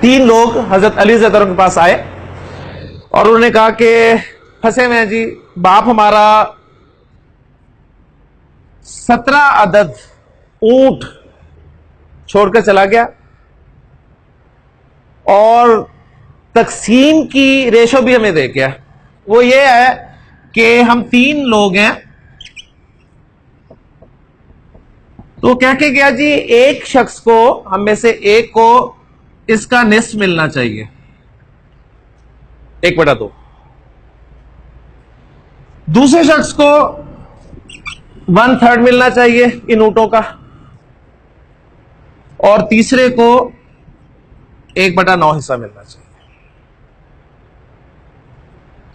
तीन लोग हजरत अली रज़ी अल्लाह अन्हु के पास आए और उन्होंने कहा कि फंसे हुए हैं जी, बाप हमारा 17 अदद ऊंट छोड़कर चला गया और तकसीम की रेशो भी हमें दे गया। वो ये है कि हम 3 लोग हैं, तो कह के गया जी एक शख्स को, हम में से एक को इसका निस्फ मिलना चाहिए, 1/2। दूसरे शख्स को 1/3 मिलना चाहिए इन ऊंटों का, और तीसरे को 1/9 हिस्सा मिलना चाहिए।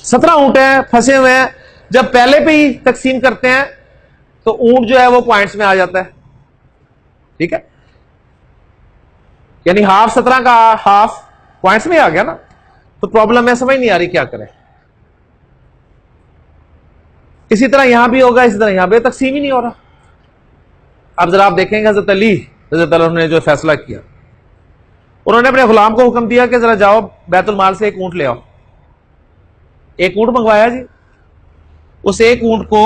17 ऊंट हैं, फंसे हुए हैं। जब पहले पे ही तकसीम करते हैं तो ऊंट जो है वो पॉइंट्स में आ जाता है, ठीक है, यानी हाफ 17 का हाफ पॉइंट्स में आ गया ना। तो प्रॉब्लम है, समझ नहीं आ रही क्या करें। इसी तरह यहां भी होगा, इसी तरह यहां भी, तकसीम ही नहीं हो रहा। अब जरा आप देखेंगे हजरत अली रज़ी अल्लाह अन्हु ने जो फैसला किया, उन्होंने अपने गुलाम को हुक्म दिया कि जरा जाओ बैतुल माल से एक ऊंट ले आओ। एक ऊंट मंगवाया जी। उस एक ऊंट को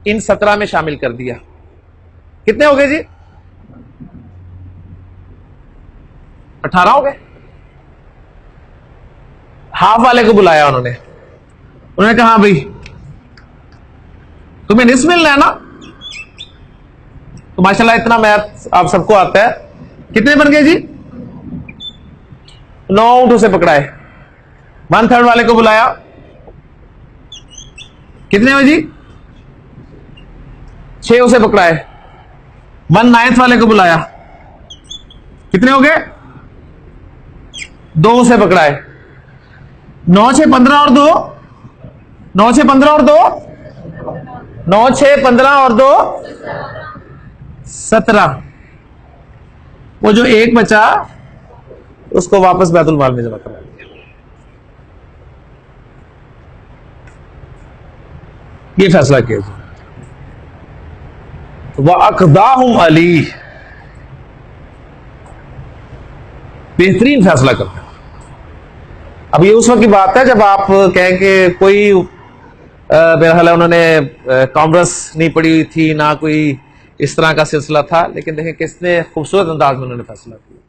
इन 17 में शामिल कर दिया। कितने हो गए जी? 18 हो गए। हाफ वाले को बुलाया उन्होंने कहा हाँ भाई तुम्हें निस्फ मिलना है ना, तो माशाल्लाह इतना मैथ आप सबको आता है। कितने बन गए जी? 9 ऊंट उसे पकड़ाए। 1/3 वाले को बुलाया, कितने हुए जी? 6 उसे पकड़ाए। 1/9 वाले को बुलाया, कितने हो गए? 2 उसे पकड़ाए। 9 6 15 और 2, 9 6 15 और 2, 9 6 15 और 2 17। वो जो एक बचा उसको वापस बैतुल माल में जमा करवा दिया। ये फैसला किया जी। वह अक़दाहुम अली, बेहतरीन फैसला करते हैं। अब ये उस वक्त की बात है जब आप कहें कि कोई मेरा ख्याल है उन्होंने कॉमर्स नहीं पढ़ी थी, ना कोई इस तरह का सिलसिला था, लेकिन देखें किसने खूबसूरत अंदाज में उन्होंने फैसला किया।